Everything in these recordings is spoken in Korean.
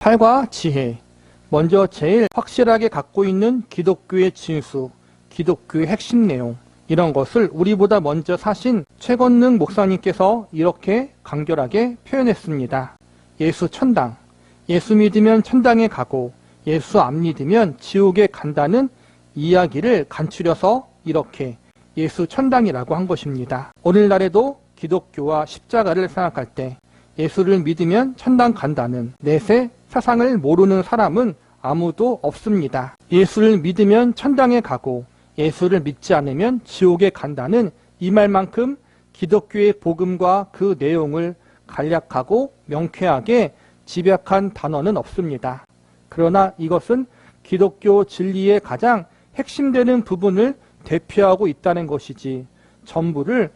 팔과 지혜. 먼저 제일 확실하게 갖고 있는 기독교의 진수, 기독교의 핵심 내용, 이런 것을 우리보다 먼저 사신 최건능 목사님께서 이렇게 간결하게 표현했습니다. 예수 천당, 예수 믿으면 천당에 가고 예수 안 믿으면 지옥에 간다는 이야기를 간추려서 이렇게 예수 천당이라고 한 것입니다. 오늘날에도 기독교와 십자가를 생각할 때 예수를 믿으면 천당 간다는 넷의 사상을 모르는 사람은 아무도 없습니다. 예수를 믿으면 천당에 가고 예수를 믿지 않으면 지옥에 간다는 이 말만큼 기독교의 복음과 그 내용을 간략하고 명쾌하게 집약한 단어는 없습니다. 그러나 이것은 기독교 진리의 가장 핵심되는 부분을 대표하고 있다는 것이지 전부를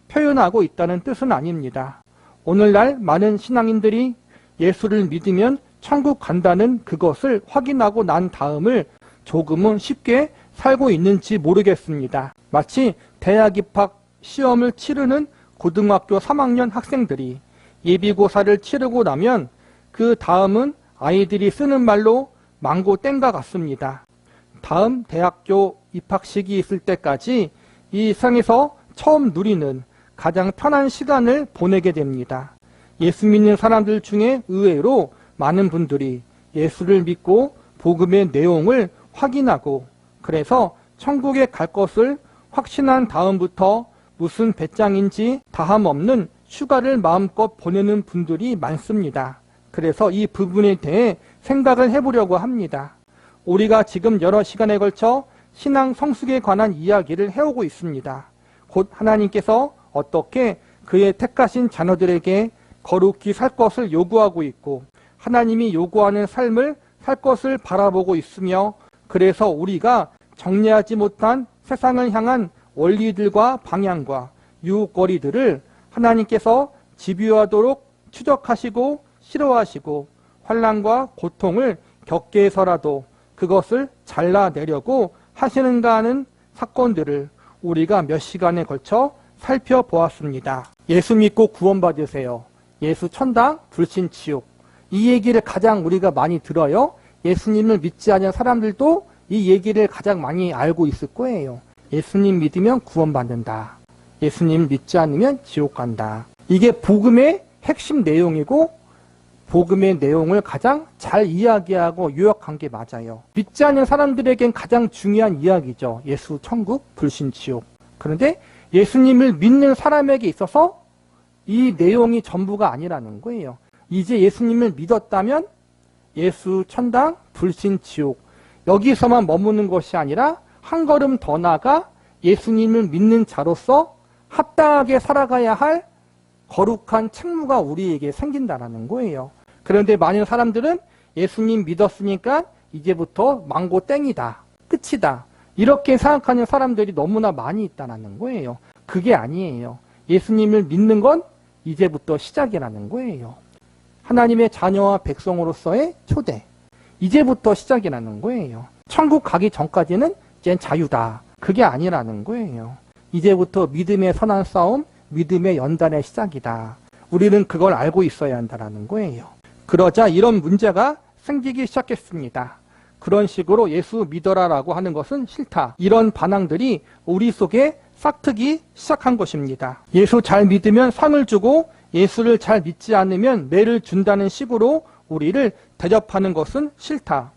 표현하고 있다는 뜻은 아닙니다. 오늘날 많은 신앙인들이 예수를 믿으면 천국 간다는 그것을 확인하고 난 다음을 조금은 쉽게 살고 있는지 모르겠습니다. 마치 대학 입학 시험을 치르는 고등학교 3학년 학생들이 예비고사를 치르고 나면 그 다음은 아이들이 쓰는 말로 망고 땡과 같습니다. 다음 대학교 입학식이 있을 때까지 이 세상에서 처음 누리는 가장 편한 시간을 보내게 됩니다. 예수 믿는 사람들 중에 의외로 많은 분들이 예수를 믿고 복음의 내용을 확인하고 그래서 천국에 갈 것을 확신한 다음부터 무슨 배짱인지 다함없는 휴가를 마음껏 보내는 분들이 많습니다. 그래서 이 부분에 대해 생각을 해보려고 합니다. 우리가 지금 여러 시간에 걸쳐 신앙 성숙에 관한 이야기를 해오고 있습니다. 곧 하나님께서 어떻게 그의 택하신 자녀들에게 거룩히 살 것을 요구하고 있고 하나님이 요구하는 삶을 살 것을 바라보고 있으며 그래서 우리가 정리하지 못한 세상을 향한 원리들과 방향과 유혹거리들을 하나님께서 집요하도록 추적하시고 싫어하시고 환난과 고통을 겪게 해서라도 그것을 잘라내려고 하시는가 하는 사건들을 우리가 몇 시간에 걸쳐 살펴보았습니다. 예수 믿고 구원받으세요. 예수 천당, 불신 지옥. 이 얘기를 가장 우리가 많이 들어요. 예수님을 믿지 않은 사람들도 이 얘기를 가장 많이 알고 있을 거예요. 예수님 믿으면 구원받는다. 예수님 믿지 않으면 지옥 간다. 이게 복음의 핵심 내용이고 복음의 내용을 가장 잘 이야기하고 요약한 게 맞아요. 믿지 않는 사람들에겐 가장 중요한 이야기죠. 예수 천국, 불신 지옥. 그런데 예수님을 믿는 사람에게 있어서 이 내용이 전부가 아니라는 거예요. 이제 예수님을 믿었다면 예수 천당, 불신 지옥. 여기서만 머무는 것이 아니라 한 걸음 더 나아가 예수님을 믿는 자로서 합당하게 살아가야 할 거룩한 책무가 우리에게 생긴다는 거예요. 그런데 많은 사람들은 예수님 믿었으니까 이제부터 망고 땡이다. 끝이다. 이렇게 생각하는 사람들이 너무나 많이 있다는 거예요. 그게 아니에요. 예수님을 믿는 건 이제부터 시작이라는 거예요. 하나님의 자녀와 백성으로서의 초대. 이제부터 시작이라는 거예요. 천국 가기 전까지는 이젠 자유다. 그게 아니라는 거예요. 이제부터 믿음의 선한 싸움, 믿음의 연단의 시작이다. 우리는 그걸 알고 있어야 한다는 거예요. 그러자 이런 문제가 생기기 시작했습니다. 그런 식으로 예수 믿어라라고 하는 것은 싫다. 이런 반항들이 우리 속에 싹트기 시작한 것입니다. 예수 잘 믿으면 상을 주고 예수를 잘 믿지 않으면 매를 준다는 식으로 우리를 대접하는 것은 싫다.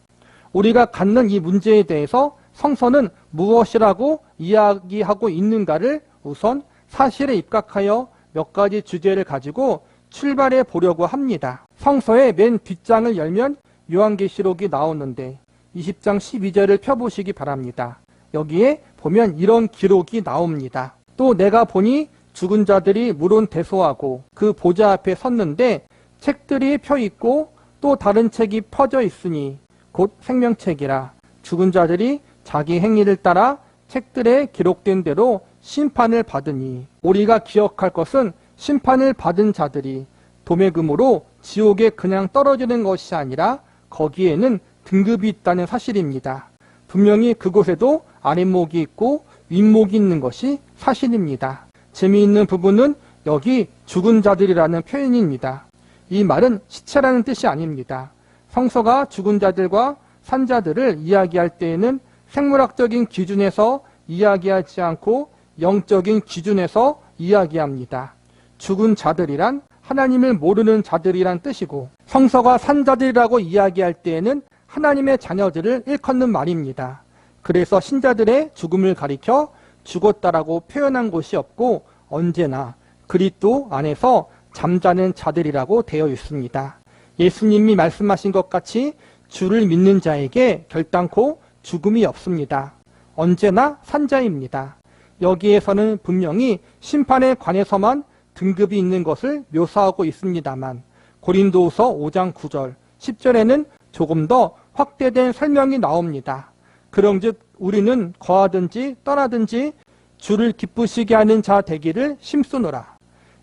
우리가 갖는 이 문제에 대해서 성서는 무엇이라고 이야기하고 있는가를 우선 사실에 입각하여 몇 가지 주제를 가지고 출발해 보려고 합니다. 성서의 맨 뒷장을 열면 요한계시록이 나오는데 20장 12절을 펴보시기 바랍니다. 여기에 보면 이런 기록이 나옵니다. 또 내가 보니 죽은 자들이 물은 대소하고 그 보좌 앞에 섰는데 책들이 펴 있고 또 다른 책이 퍼져 있으니 곧 생명책이라. 죽은 자들이 자기 행위를 따라 책들에 기록된 대로 심판을 받으니. 우리가 기억할 것은 심판을 받은 자들이 도매금으로 지옥에 그냥 떨어지는 것이 아니라 거기에는 등급이 있다는 사실입니다. 분명히 그곳에도 아랫목이 있고 윗목이 있는 것이 사실입니다. 재미있는 부분은 여기 죽은 자들이라는 표현입니다. 이 말은 시체라는 뜻이 아닙니다. 성서가 죽은 자들과 산 자들을 이야기할 때에는 생물학적인 기준에서 이야기하지 않고 영적인 기준에서 이야기합니다. 죽은 자들이란 하나님을 모르는 자들이란 뜻이고, 성서가 산 자들이라고 이야기할 때에는 하나님의 자녀들을 일컫는 말입니다. 그래서 신자들의 죽음을 가리켜 죽었다라고 표현한 곳이 없고 언제나 그리스도 안에서 잠자는 자들이라고 되어 있습니다. 예수님이 말씀하신 것 같이 주를 믿는 자에게 결단코 죽음이 없습니다. 언제나 산자입니다. 여기에서는 분명히 심판에 관해서만 등급이 있는 것을 묘사하고 있습니다만 고린도후서 5장 9절, 10절에는 조금 더 확대된 설명이 나옵니다. 그런즉 우리는 거하든지 떠나든지 주를 기쁘시게 하는 자 되기를 힘쓰노라.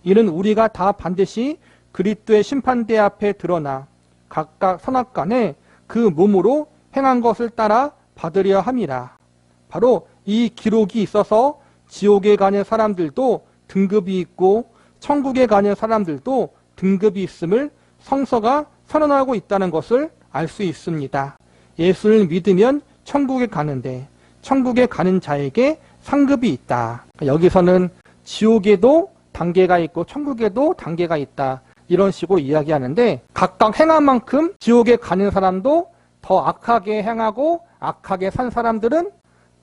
이는 우리가 다 반드시 그리스도의 심판대 앞에 드러나 각각 선악간에 그 몸으로 행한 것을 따라 받으려 함이라. 바로 이 기록이 있어서 지옥에 가는 사람들도 등급이 있고 천국에 가는 사람들도 등급이 있음을 성서가 선언하고 있다는 것을 알 수 있습니다. 예수를 믿으면 천국에 가는데 천국에 가는 자에게 상급이 있다. 여기서는 지옥에도 단계가 있고 천국에도 단계가 있다. 이런 식으로 이야기하는데 각각 행한 만큼 지옥에 가는 사람도 더 악하게 행하고 악하게 산 사람들은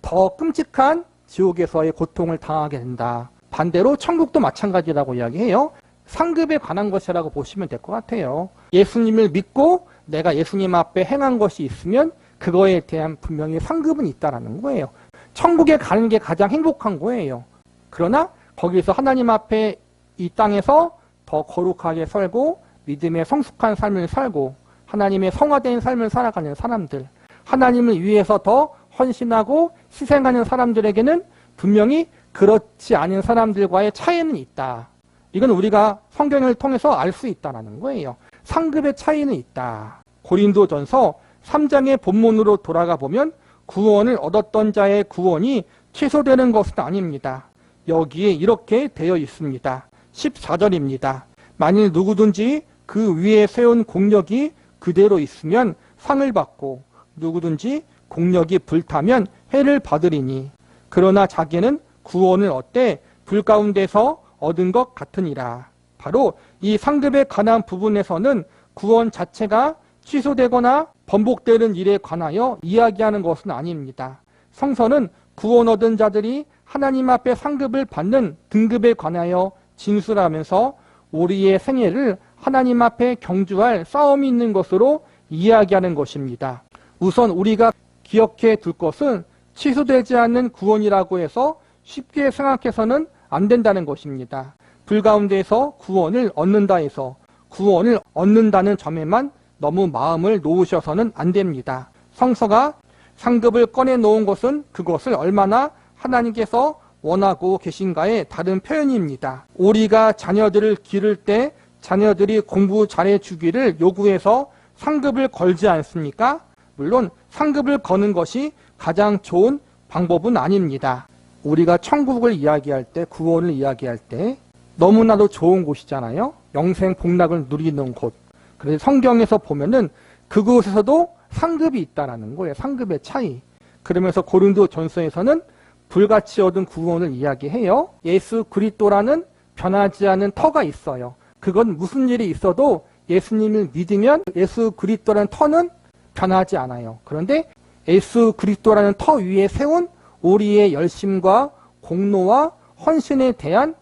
더 끔찍한 지옥에서의 고통을 당하게 된다. 반대로 천국도 마찬가지라고 이야기해요. 상급에 관한 것이라고 보시면 될 것 같아요. 예수님을 믿고 내가 예수님 앞에 행한 것이 있으면 그거에 대한 분명히 상급은 있다라는 거예요. 천국에 가는 게 가장 행복한 거예요. 그러나 거기서 하나님 앞에 이 땅에서 더 거룩하게 살고 믿음의 성숙한 삶을 살고 하나님의 성화된 삶을 살아가는 사람들, 하나님을 위해서 더 헌신하고 희생하는 사람들에게는 분명히 그렇지 않은 사람들과의 차이는 있다. 이건 우리가 성경을 통해서 알 수 있다는 거예요. 상급의 차이는 있다. 고린도전서 3장의 본문으로 돌아가 보면 구원을 얻었던 자의 구원이 취소되는 것은 아닙니다. 여기에 이렇게 되어 있습니다. 14절입니다. 만일 누구든지 그 위에 세운 공력이 그대로 있으면 상을 받고 누구든지 공력이 불타면 해를 받으리니 그러나 자기는 구원을 얻되 불 가운데서 얻은 것 같으니라. 바로 이 상급에 관한 부분에서는 구원 자체가 취소되거나 번복되는 일에 관하여 이야기하는 것은 아닙니다. 성서는 구원 얻은 자들이 하나님 앞에 상급을 받는 등급에 관하여 진술하면서 우리의 생애를 하나님 앞에 경주할 싸움이 있는 것으로 이야기하는 것입니다. 우선 우리가 기억해 둘 것은 취소되지 않는 구원이라고 해서 쉽게 생각해서는 안 된다는 것입니다. 불 가운데에서 구원을 얻는다 해서 구원을 얻는다는 점에만 너무 마음을 놓으셔서는 안 됩니다. 성서가 상급을 꺼내 놓은 것은 그것을 얼마나 하나님께서 원하고 계신가의 다른 표현입니다. 우리가 자녀들을 기를 때 자녀들이 공부 잘해 주기를 요구해서 상급을 걸지 않습니까? 물론 상급을 거는 것이 가장 좋은 방법은 아닙니다. 우리가 천국을 이야기할 때, 구원을 이야기할 때 너무나도 좋은 곳이잖아요. 영생 복락을 누리는 곳. 그래서 성경에서 보면은 그곳에서도 상급이 있다라는 거예요. 상급의 차이. 그러면서 고린도전서에서는 불같이 얻은 구원을 이야기해요. 예수 그리스도라는 변하지 않는 터가 있어요. 그건 무슨 일이 있어도 예수님을 믿으면 예수 그리스도라는 터는 변하지 않아요. 그런데 예수 그리스도라는 터 위에 세운 우리의 열심과 공로와 헌신에 대한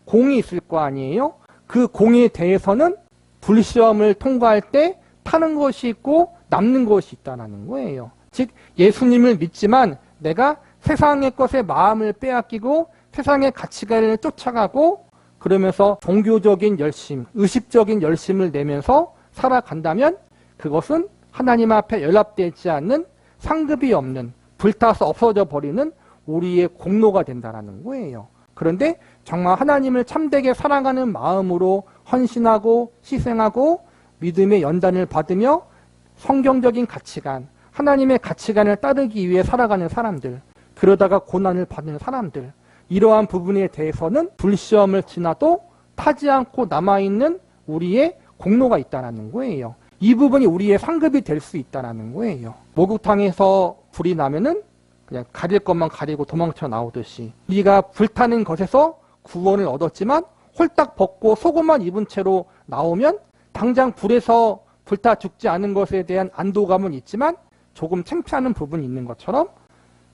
공이 있을 거 아니에요? 그 공에 대해서는 불시험을 통과할 때 타는 것이 있고 남는 것이 있다는 거예요. 즉 예수님을 믿지만 내가 세상의 것에 마음을 빼앗기고 세상의 가치관을 쫓아가고 그러면서 종교적인 열심, 의식적인 열심을 내면서 살아간다면 그것은 하나님 앞에 연락되지 않는 상급이 없는 불타서 없어져 버리는 우리의 공로가 된다는 거예요. 그런데 정말 하나님을 참되게 사랑하는 마음으로 헌신하고 희생하고 믿음의 연단을 받으며 성경적인 가치관, 하나님의 가치관을 따르기 위해 살아가는 사람들, 그러다가 고난을 받는 사람들, 이러한 부분에 대해서는 불시험을 지나도 타지 않고 남아있는 우리의 공로가 있다는 거예요. 이 부분이 우리의 상급이 될 수 있다는 거예요. 목욕탕에서 불이 나면은 그냥 가릴 것만 가리고 도망쳐 나오듯이 우리가 불타는 것에서 구원을 얻었지만 홀딱 벗고 속옷만 입은 채로 나오면 당장 불에서 불타 죽지 않은 것에 대한 안도감은 있지만 조금 창피하는 부분이 있는 것처럼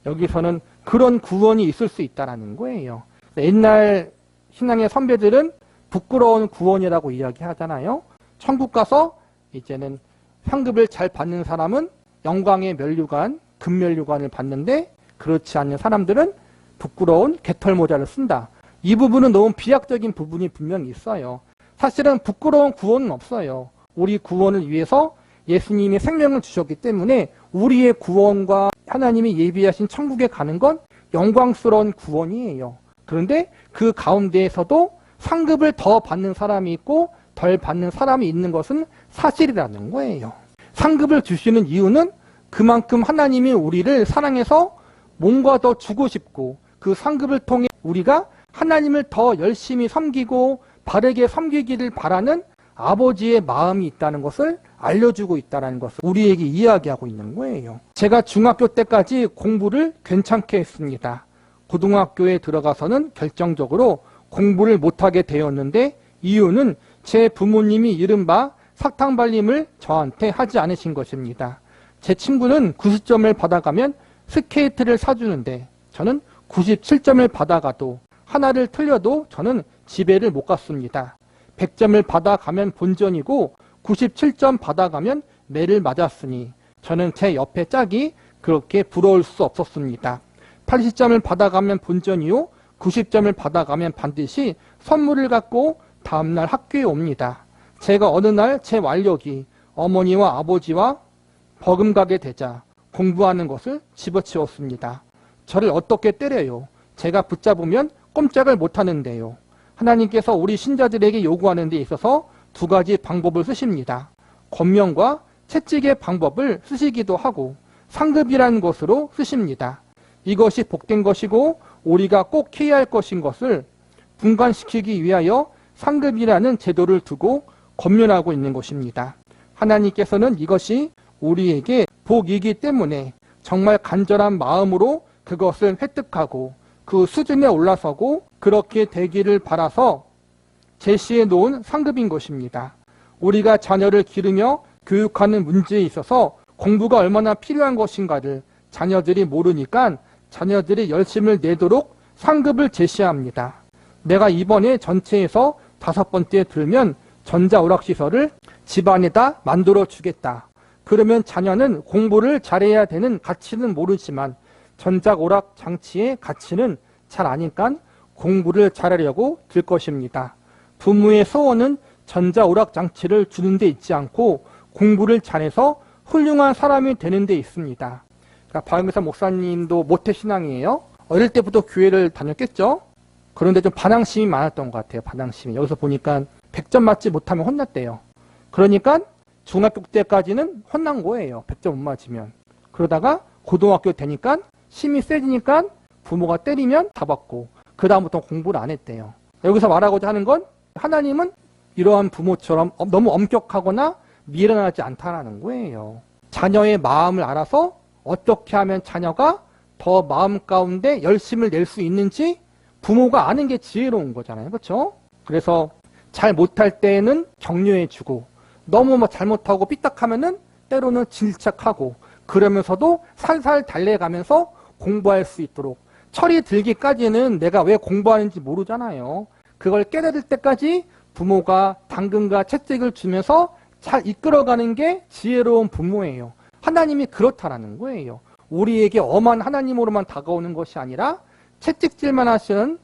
여기서는 그런 구원이 있을 수 있다는 거예요. 옛날 신앙의 선배들은 부끄러운 구원이라고 이야기하잖아요. 천국 가서 이제는 상급을 잘 받는 사람은 영광의 면류관, 금면류관을 받는데 그렇지 않은 사람들은 부끄러운 개털모자를 쓴다. 이 부분은 너무 비약적인 부분이 분명히 있어요. 사실은 부끄러운 구원은 없어요. 우리 구원을 위해서 예수님이 생명을 주셨기 때문에 우리의 구원과 하나님이 예비하신 천국에 가는 건 영광스러운 구원이에요. 그런데 그 가운데에서도 상급을 더 받는 사람이 있고 덜 받는 사람이 있는 것은 사실이라는 거예요. 상급을 주시는 이유는 그만큼 하나님이 우리를 사랑해서 뭔가 더 주고 싶고 그 상급을 통해 우리가 하나님을 더 열심히 섬기고 바르게 섬기기를 바라는 아버지의 마음이 있다는 것을 알려주고 있다는 것을 우리에게 이야기하고 있는 거예요. 제가 중학교 때까지 공부를 괜찮게 했습니다. 고등학교에 들어가서는 결정적으로 공부를 못하게 되었는데 이유는 제 부모님이 이른바 사탕발림을 저한테 하지 않으신 것입니다. 제 친구는 90점을 받아가면 스케이트를 사주는데 저는 97점을 받아가도 하나를 틀려도 저는 집에를 못 갔습니다. 100점을 받아가면 본전이고 97점 받아가면 매를 맞았으니 저는 제 옆에 짝이 그렇게 부러울 수 없었습니다. 80점을 받아가면 본전이요 90점을 받아가면 반드시 선물을 갖고 다음날 학교에 옵니다. 제가 어느 날 제 완력이 어머니와 아버지와 버금가게 되자 공부하는 것을 집어치웠습니다. 저를 어떻게 때려요? 제가 붙잡으면 꼼짝을 못하는데요. 하나님께서 우리 신자들에게 요구하는 데 있어서 두 가지 방법을 쓰십니다. 권면과 채찍의 방법을 쓰시기도 하고 상급이라는 것으로 쓰십니다. 이것이 복된 것이고 우리가 꼭 해야 할 것인 것을 분간시키기 위하여 상급이라는 제도를 두고 권면하고 있는 것입니다. 하나님께서는 이것이 우리에게 복이기 때문에 정말 간절한 마음으로 그것을 획득하고 그 수준에 올라서고 그렇게 되기를 바라서 제시해 놓은 상급인 것입니다. 우리가 자녀를 기르며 교육하는 문제에 있어서 공부가 얼마나 필요한 것인가를 자녀들이 모르니까 자녀들이 열심을 내도록 상급을 제시합니다. 내가 이번에 전체에서 5번째 들면 전자오락시설을 집안에다 만들어 주겠다. 그러면 자녀는 공부를 잘해야 되는 가치는 모르지만 전자오락 장치의 가치는 잘 아니까 공부를 잘하려고 들 것입니다. 부모의 소원은 전자오락 장치를 주는 데 있지 않고 공부를 잘해서 훌륭한 사람이 되는 데 있습니다. 그러니까 박영사 목사님도 모태신앙이에요. 어릴 때부터 교회를 다녔겠죠. 그런데 좀 반항심이 많았던 것 같아요. 반항심이. 여기서 보니까 100점 맞지 못하면 혼났대요. 그러니까 중학교 때까지는 혼난 거예요. 100점 못 맞으면. 그러다가 고등학교 되니까 힘이 세지니까 부모가 때리면 잡았고 그 다음부터 공부를 안 했대요. 여기서 말하고자 하는 건 하나님은 이러한 부모처럼 너무 엄격하거나 미련하지 않다라는 거예요. 자녀의 마음을 알아서 어떻게 하면 자녀가 더 마음 가운데 열심을 낼 수 있는지 부모가 아는 게 지혜로운 거잖아요. 그렇죠? 그래서 잘 못할 때에는 격려해주고 너무 잘못하고 삐딱하면은 때로는 질책하고 그러면서도 살살 달래가면서 공부할 수 있도록 철이 들기까지는 내가 왜 공부하는지 모르잖아요. 그걸 깨달을 때까지 부모가 당근과 채찍을 주면서 잘 이끌어가는 게 지혜로운 부모예요. 하나님이 그렇다라는 거예요. 우리에게 엄한 하나님으로만 다가오는 것이 아니라 채찍질만 하시는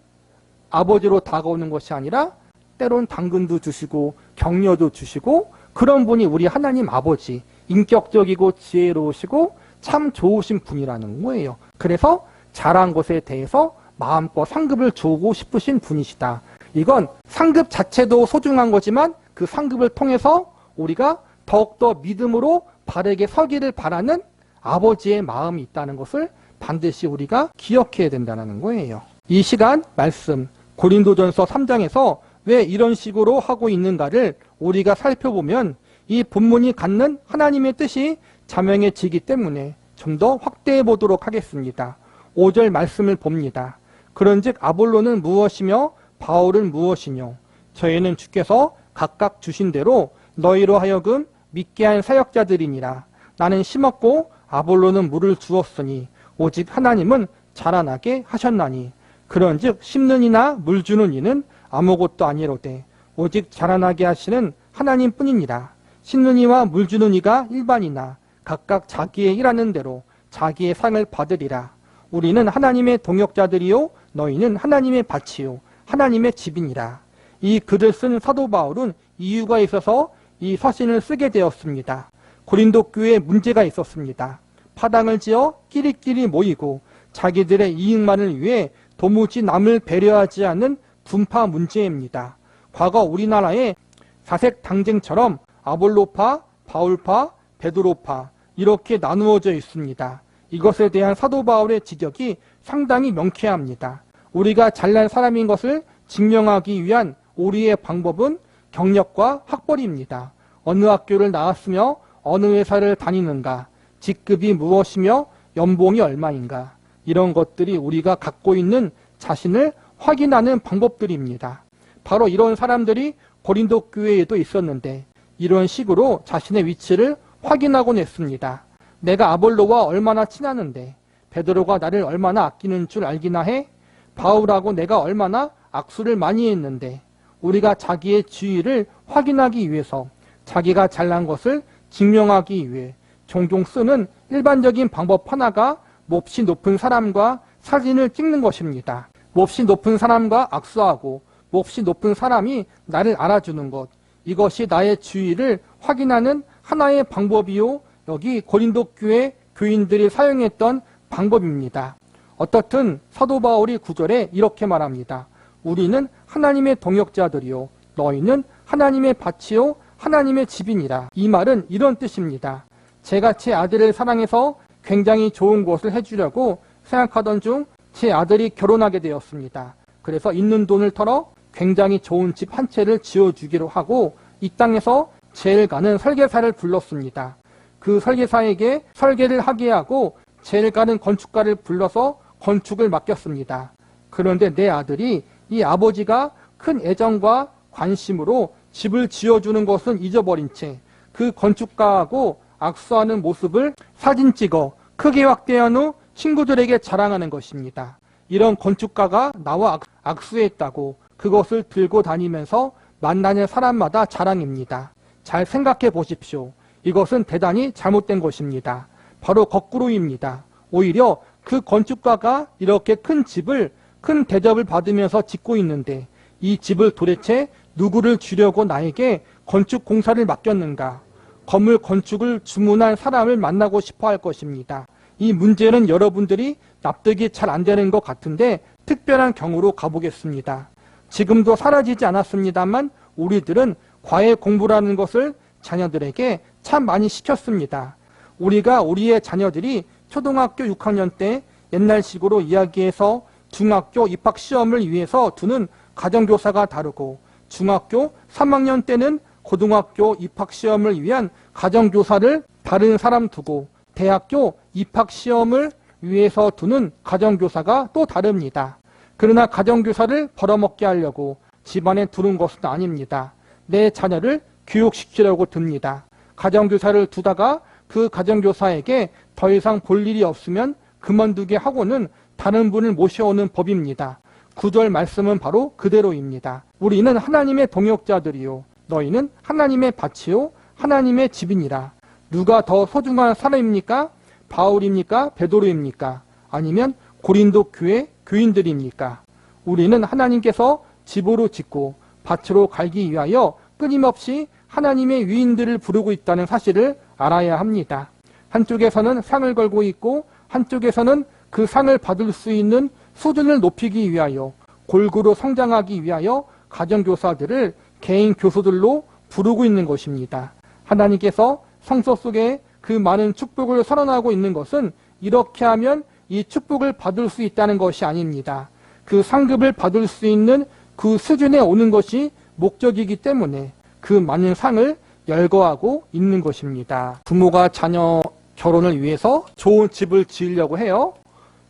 아버지로 다가오는 것이 아니라 때론 당근도 주시고 격려도 주시고 그런 분이 우리 하나님 아버지, 인격적이고 지혜로우시고 참 좋으신 분이라는 거예요. 그래서 잘한 것에 대해서 마음껏 상급을 주고 싶으신 분이시다. 이건 상급 자체도 소중한 거지만 그 상급을 통해서 우리가 더욱더 믿음으로 바르게 서기를 바라는 아버지의 마음이 있다는 것을 반드시 우리가 기억해야 된다는 거예요. 이 시간 말씀 고린도전서 3장에서 왜 이런 식으로 하고 있는가를 우리가 살펴보면 이 본문이 갖는 하나님의 뜻이 자명해지기 때문에 좀 더 확대해 보도록 하겠습니다. 5절 말씀을 봅니다. 그런즉 아볼로는 무엇이며 바울은 무엇이뇨? 저희는 주께서 각각 주신 대로 너희로 하여금 믿게 한 사역자들이니라. 나는 심었고 아볼로는 물을 주었으니 오직 하나님은 자라나게 하셨나니. 그런즉 심는 이나 물 주는 이는 아무것도 아니로되 오직 자라나게 하시는 하나님뿐이니라. 심는 이와 물 주는 이가 일반이나 각각 자기의 일하는 대로 자기의 상을 받으리라. 우리는 하나님의 동역자들이요 너희는 하나님의 밭이요 하나님의 집이니라. 이 글을 쓴 사도 바울은 이유가 있어서 이 서신을 쓰게 되었습니다. 고린도 교회에 문제가 있었습니다. 파당을 지어 끼리끼리 모이고 자기들의 이익만을 위해 도무지 남을 배려하지 않는 분파 문제입니다. 과거 우리나라의 사색 당쟁처럼 아볼로파, 바울파, 베드로파 이렇게 나누어져 있습니다. 이것에 대한 사도 바울의 지적이 상당히 명쾌합니다. 우리가 잘난 사람인 것을 증명하기 위한 우리의 방법은 경력과 학벌입니다. 어느 학교를 나왔으며 어느 회사를 다니는가, 직급이 무엇이며 연봉이 얼마인가, 이런 것들이 우리가 갖고 있는 자신을 확인하는 방법들입니다. 바로 이런 사람들이 고린도 교회에도 있었는데 이런 식으로 자신의 위치를 확인하곤 했습니다. 내가 아볼로와 얼마나 친하는데 베드로가 나를 얼마나 아끼는 줄 알기나 해? 바울하고 내가 얼마나 악수를 많이 했는데. 우리가 자기의 지위를 확인하기 위해서 자기가 잘난 것을 증명하기 위해 종종 쓰는 일반적인 방법 하나가 몹시 높은 사람과 사진을 찍는 것입니다. 몹시 높은 사람과 악수하고 몹시 높은 사람이 나를 알아주는 것, 이것이 나의 지위를 확인하는 하나의 방법이요, 여기 고린도 교회 교인들이 사용했던 방법입니다. 어떻든 사도 바울이 9절에 이렇게 말합니다. 우리는 하나님의 동역자들이요 너희는 하나님의 밭이요 하나님의 집이니라. 이 말은 이런 뜻입니다. 제가 제 아들을 사랑해서 굉장히 좋은 것을 해주려고 생각하던 중 제 아들이 결혼하게 되었습니다. 그래서 있는 돈을 털어 굉장히 좋은 집 한 채를 지어주기로 하고 이 땅에서 제일 가는 설계사를 불렀습니다. 그 설계사에게 설계를 하게 하고 제일 가는 건축가를 불러서 건축을 맡겼습니다. 그런데 내 아들이 이 아버지가 큰 애정과 관심으로 집을 지어주는 것은 잊어버린 채 그 건축가하고 악수하는 모습을 사진 찍어 크게 확대한 후 친구들에게 자랑하는 것입니다. 이런 건축가가 나와 악수했다고 그것을 들고 다니면서 만나는 사람마다 자랑입니다. 잘 생각해 보십시오. 이것은 대단히 잘못된 것입니다. 바로 거꾸로입니다. 오히려 그 건축가가 이렇게 큰 집을, 큰 대접을 받으면서 짓고 있는데 이 집을 도대체 누구를 주려고 나에게 건축 공사를 맡겼는가? 건물 건축을 주문한 사람을 만나고 싶어 할 것입니다. 이 문제는 여러분들이 납득이 잘 안 되는 것 같은데 특별한 경우로 가보겠습니다. 지금도 사라지지 않았습니다만 우리들은 과외 공부라는 것을 자녀들에게 참 많이 시켰습니다. 우리가 우리의 자녀들이 초등학교 6학년 때 옛날식으로 이야기해서 중학교 입학시험을 위해서 두는 가정교사가 다르고 중학교 3학년 때는 고등학교 입학시험을 위한 가정교사를 다른 사람 두고 대학교 입학시험을 위해서 두는 가정교사가 또 다릅니다. 그러나 가정교사를 벌어먹게 하려고 집안에 두는 것은 아닙니다. 내 자녀를 교육시키려고 둡니다. 가정교사를 두다가 그 가정교사에게 더 이상 볼 일이 없으면 그만두게 하고는 다른 분을 모셔오는 법입니다. 9절 말씀은 바로 그대로입니다. 우리는 하나님의 동역자들이요 너희는 하나님의 밭이요 하나님의 집이니라. 누가 더 소중한 사람입니까? 바울입니까? 베드로입니까? 아니면 고린도 교회 교인들입니까? 우리는 하나님께서 집으로 짓고 밭으로 갈기 위하여 끊임없이 하나님의 위인들을 부르고 있다는 사실을 알아야 합니다. 한쪽에서는 상을 걸고 있고 한쪽에서는 그 상을 받을 수 있는 수준을 높이기 위하여 골고루 성장하기 위하여 가정교사들을 개인 교수들로 부르고 있는 것입니다. 하나님께서 성서 속에 그 많은 축복을 선언하고 있는 것은 이렇게 하면 이 축복을 받을 수 있다는 것이 아닙니다. 그 상급을 받을 수 있는 그 수준에 오는 것이 목적이기 때문에 그 많은 상을 열거하고 있는 것입니다. 부모가 자녀 결혼을 위해서 좋은 집을 지으려고 해요.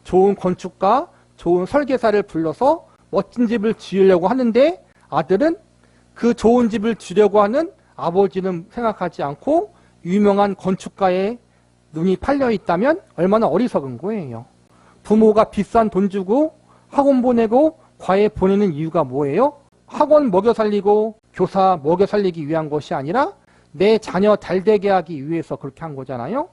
좋은 건축가, 좋은 설계사를 불러서 멋진 집을 지으려고 하는데 아들은 그 좋은 집을 지으려고 하는 아버지는 생각하지 않고 유명한 건축가의 눈이 팔려 있다면 얼마나 어리석은 거예요. 부모가 비싼 돈 주고 학원 보내고 과외 보내는 이유가 뭐예요? 학원 먹여 살리고 교사 먹여 살리기 위한 것이 아니라 내 자녀 잘되게 하기 위해서 그렇게 한 거잖아요.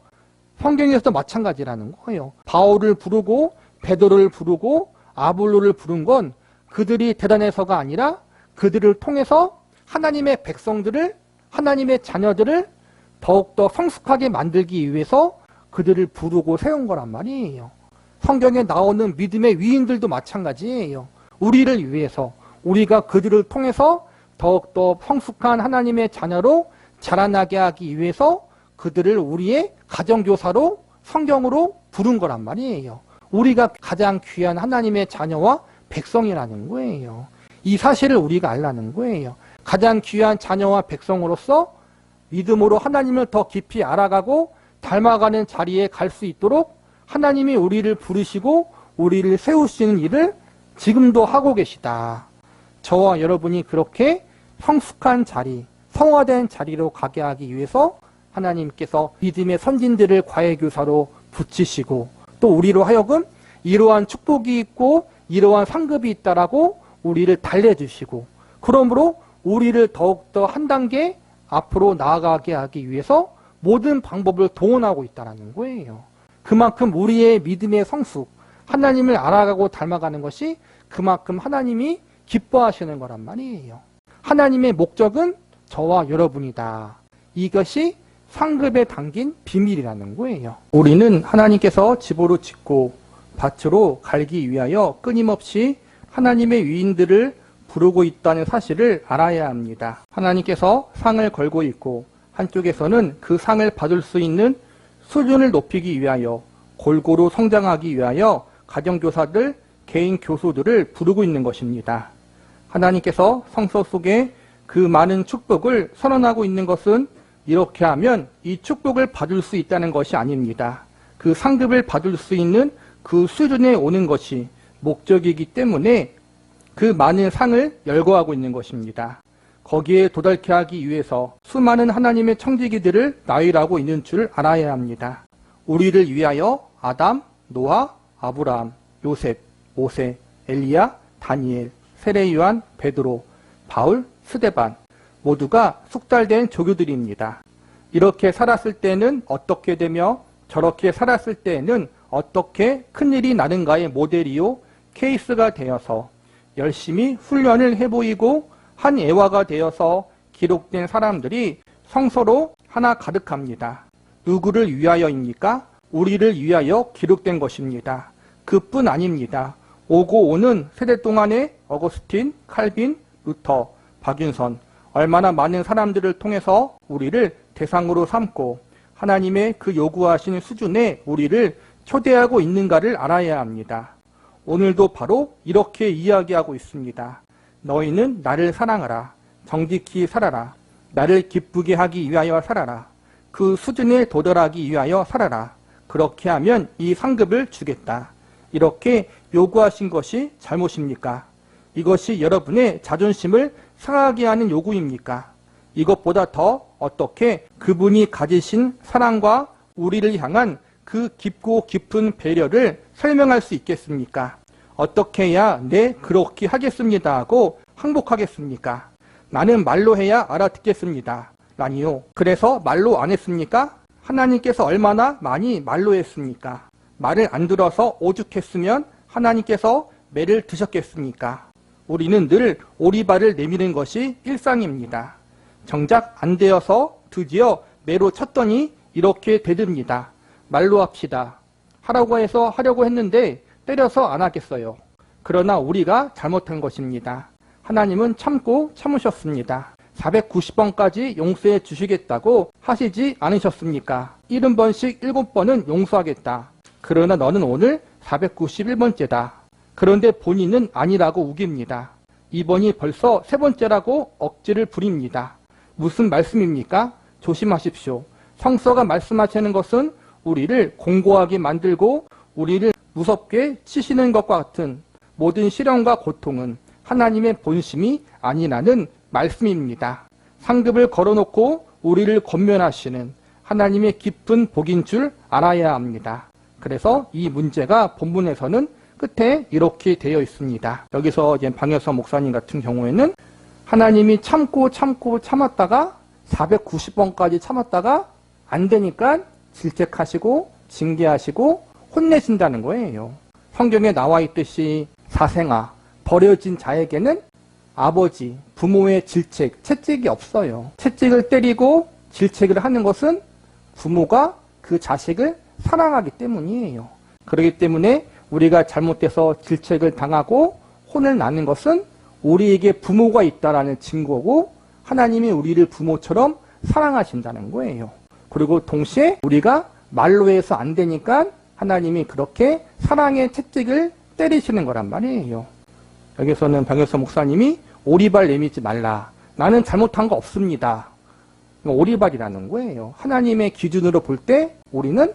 성경에서도 마찬가지라는 거예요. 바울을 부르고 베드로를 부르고 아볼로를 부른 건 그들이 대단해서가 아니라 그들을 통해서 하나님의 백성들을, 하나님의 자녀들을 더욱더 성숙하게 만들기 위해서 그들을 부르고 세운 거란 말이에요. 성경에 나오는 믿음의 위인들도 마찬가지예요. 우리를 위해서, 우리가 그들을 통해서 더욱더 성숙한 하나님의 자녀로 자라나게 하기 위해서 그들을 우리의 가정교사로 성경으로 부른 거란 말이에요. 우리가 가장 귀한 하나님의 자녀와 백성이라는 거예요. 이 사실을 우리가 알라는 거예요. 가장 귀한 자녀와 백성으로서 믿음으로 하나님을 더 깊이 알아가고 닮아가는 자리에 갈 수 있도록 하나님이 우리를 부르시고 우리를 세우시는 일을 지금도 하고 계시다. 저와 여러분이 그렇게 성숙한 자리, 성화된 자리로 가게 하기 위해서 하나님께서 믿음의 선진들을 과외교사로 붙이시고 또 우리로 하여금 이러한 축복이 있고 이러한 상급이 있다라고 우리를 달래주시고 그러므로 우리를 더욱더 한 단계 앞으로 나아가게 하기 위해서 모든 방법을 동원하고 있다는 거예요. 그만큼 우리의 믿음의 성숙, 하나님을 알아가고 닮아가는 것이 그만큼 하나님이 기뻐하시는 거란 말이에요. 하나님의 목적은 저와 여러분이다. 이것이 상급에 담긴 비밀이라는 거예요. 우리는 하나님께서 집으로 짓고 밭으로 갈기 위하여 끊임없이 하나님의 위인들을 부르고 있다는 사실을 알아야 합니다. 하나님께서 상을 걸고 있고 한쪽에서는 그 상을 받을 수 있는 수준을 높이기 위하여 골고루 성장하기 위하여 가정교사들, 개인 교수들을 부르고 있는 것입니다. 하나님께서 성서 속에 그 많은 축복을 선언하고 있는 것은 이렇게 하면 이 축복을 받을 수 있다는 것이 아닙니다. 그 상급을 받을 수 있는 그 수준에 오는 것이 목적이기 때문에 그 많은 상을 열거하고 있는 것입니다. 거기에 도달케 하기 위해서 수많은 하나님의 청지기들을 나열하고 있는 줄 알아야 합니다. 우리를 위하여 아담, 노아, 아브라함, 요셉, 모세, 엘리야, 다니엘, 세례요한, 베드로, 바울, 스데반 모두가 숙달된 조교들입니다. 이렇게 살았을 때는 어떻게 되며 저렇게 살았을 때에는 어떻게 큰일이 나는가의 모델이요 케이스가 되어서 열심히 훈련을 해보이고 한 애화가 되어서 기록된 사람들이 성서로 하나 가득합니다. 누구를 위하여입니까? 우리를 위하여 기록된 것입니다. 그뿐 아닙니다. 오고 오는 세대 동안에 어거스틴, 칼빈, 루터, 박윤선 얼마나 많은 사람들을 통해서 우리를 대상으로 삼고 하나님의 그 요구하신 수준에 우리를 초대하고 있는가를 알아야 합니다. 오늘도 바로 이렇게 이야기하고 있습니다. 너희는 나를 사랑하라. 정직히 살아라. 나를 기쁘게 하기 위하여 살아라. 그 수준에 도달하기 위하여 살아라. 그렇게 하면 이 상급을 주겠다. 이렇게 요구하신 것이 잘못입니까? 이것이 여러분의 자존심을 상하게 하는 요구입니까? 이것보다 더 어떻게 그분이 가지신 사랑과 우리를 향한 그 깊고 깊은 배려를 설명할 수 있겠습니까? 어떻게 해야 네 그렇게 하겠습니다 하고 항복하겠습니까? 나는 말로 해야 알아듣겠습니다. 아니요. 그래서 말로 안 했습니까? 하나님께서 얼마나 많이 말로 했습니까? 말을 안 들어서 오죽했으면 하나님께서 매를 드셨겠습니까? 우리는 늘 오리발을 내미는 것이 일상입니다. 정작 안 되어서 드디어 매로 쳤더니 이렇게 되듭니다. 말로 합시다. 하라고 해서 하려고 했는데 때려서 안 하겠어요. 그러나 우리가 잘못한 것입니다. 하나님은 참고 참으셨습니다. 490번까지 용서해 주시겠다고 하시지 않으셨습니까? 70번씩 7번은 용서하겠다. 그러나 너는 오늘 491번째다. 그런데 본인은 아니라고 우깁니다. 이번이 벌써 3번째라고 억지를 부립니다. 무슨 말씀입니까? 조심하십시오. 성서가 말씀하시는 것은 우리를 공고하게 만들고 우리를 무섭게 치시는 것과 같은 모든 시련과 고통은 하나님의 본심이 아니라는 말씀입니다. 상급을 걸어놓고 우리를 권면하시는 하나님의 깊은 복인 줄 알아야 합니다. 그래서 이 문제가 본문에서는 끝에 이렇게 되어 있습니다. 여기서 이제 방여서 목사님 같은 경우에는 하나님이 참고 참았다가 490번까지 참았다가 안 되니까 질책하시고 징계하시고 혼내신다는 거예요. 성경에 나와 있듯이 사생아, 버려진 자에게는 아버지, 부모의 질책, 채찍이 없어요. 채찍을 때리고 질책을 하는 것은 부모가 그 자식을 사랑하기 때문이에요. 그렇기 때문에 우리가 잘못돼서 질책을 당하고 혼을 나는 것은 우리에게 부모가 있다라는 증거고 하나님이 우리를 부모처럼 사랑하신다는 거예요. 그리고 동시에 우리가 말로 해서 안 되니까 하나님이 그렇게 사랑의 채찍을 때리시는 거란 말이에요. 여기서는 방여서 목사님이 오리발 내밀지 말라. 나는 잘못한 거 없습니다. 오리발이라는 거예요. 하나님의 기준으로 볼 때 우리는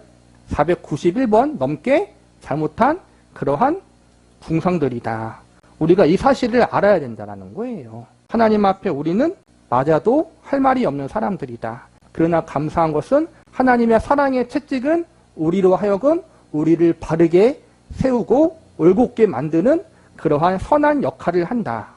491번 넘게 잘못한 그러한 중상들이다. 우리가 이 사실을 알아야 된다는 거예요. 하나님 앞에 우리는 맞아도 할 말이 없는 사람들이다. 그러나 감사한 것은 하나님의 사랑의 채찍은 우리로 하여금 우리를 바르게 세우고 올곧게 만드는 그러한 선한 역할을 한다.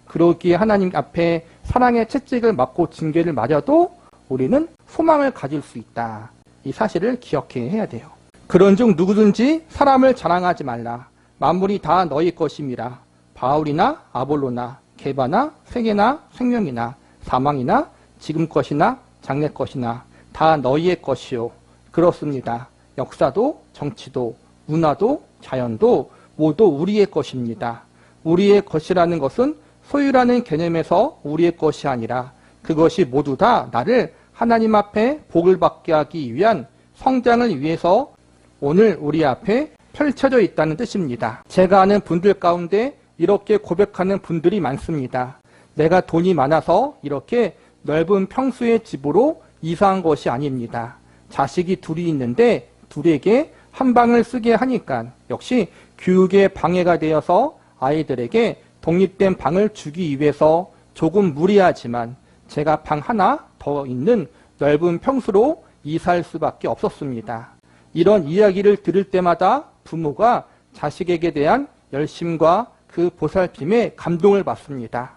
그러기에 하나님 앞에 사랑의 채찍을 맞고 징계를 맞아도 우리는 소망을 가질 수 있다. 이 사실을 기억해야 돼요. 그런즉 누구든지 사람을 자랑하지 말라. 만물이 다 너희 것임이라. 바울이나 아볼로나 게바나 세계나 생명이나 사망이나 지금 것이나 장래 것이나 다 너희의 것이요. 그렇습니다. 역사도 정치도 문화도 자연도 모두 우리의 것입니다. 우리의 것이라는 것은 소유라는 개념에서 우리의 것이 아니라 그것이 모두 다 나를 하나님 앞에 복을 받게 하기 위한 성장을 위해서 오늘 우리 앞에 펼쳐져 있다는 뜻입니다. 제가 아는 분들 가운데 이렇게 고백하는 분들이 많습니다. 내가 돈이 많아서 이렇게 넓은 평수의 집으로 이사한 것이 아닙니다. 자식이 둘이 있는데 둘에게 한 방을 쓰게 하니까 역시 교육에 방해가 되어서 아이들에게 독립된 방을 주기 위해서 조금 무리하지만 제가 방 하나 더 있는 넓은 평수로 이사할 수밖에 없었습니다. 이런 이야기를 들을 때마다 부모가 자식에게 대한 열심과 그 보살핌에 감동을 받습니다.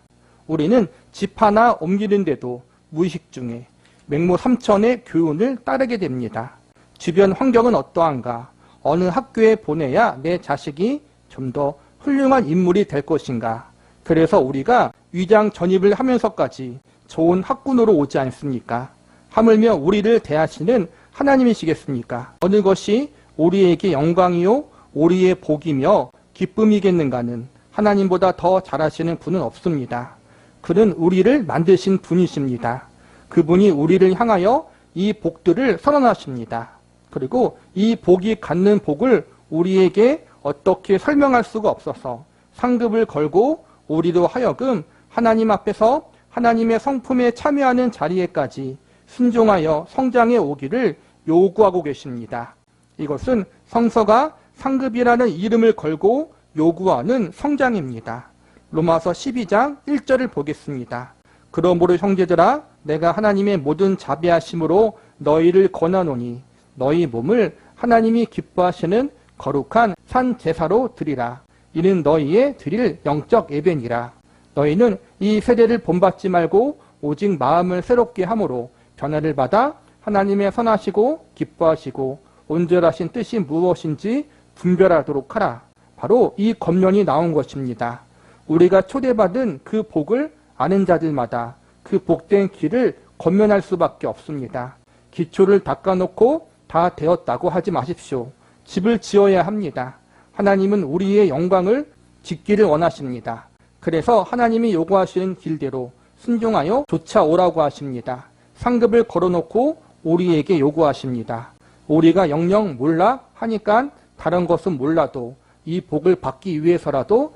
우리는 집 하나 옮기는데도 무의식 중에 맹모 삼천의 교훈을 따르게 됩니다. 주변 환경은 어떠한가? 어느 학교에 보내야 내 자식이 좀 더 훌륭한 인물이 될 것인가? 그래서 우리가 위장 전입을 하면서까지 좋은 학군으로 오지 않습니까? 하물며 우리를 대하시는 하나님이시겠습니까? 어느 것이 우리에게 영광이요 우리의 복이며 기쁨이겠는가는 하나님보다 더 잘하시는 분은 없습니다. 그는 우리를 만드신 분이십니다. 그분이 우리를 향하여 이 복들을 선언하십니다. 그리고 이 복이 갖는 복을 우리에게 어떻게 설명할 수가 없어서 상급을 걸고 우리로 하여금 하나님 앞에서 하나님의 성품에 참여하는 자리에까지 순종하여 성장해 오기를 요구하고 계십니다. 이것은 성서가 상급이라는 이름을 걸고 요구하는 성장입니다. 로마서 12장 1절을 보겠습니다. 그러므로 형제들아 내가 하나님의 모든 자비하심으로 너희를 권하노니 너희 몸을 하나님이 기뻐하시는 거룩한 산 제사로 드리라. 이는 너희의 드릴 영적 예배니라. 너희는 이 세대를 본받지 말고 오직 마음을 새롭게 함으로 변화를 받아 하나님의 선하시고 기뻐하시고 온전하신 뜻이 무엇인지 분별하도록 하라. 바로 이 권면이 나온 것입니다. 우리가 초대받은 그 복을 아는 자들마다 그 복된 길을 권면할 수밖에 없습니다. 기초를 닦아놓고 다 되었다고 하지 마십시오. 집을 지어야 합니다. 하나님은 우리의 영광을 짓기를 원하십니다. 그래서 하나님이 요구하시는 길대로 순종하여 쫓아오라고 하십니다. 상급을 걸어놓고 우리에게 요구하십니다. 우리가 영영 몰라 하니까 다른 것은 몰라도 이 복을 받기 위해서라도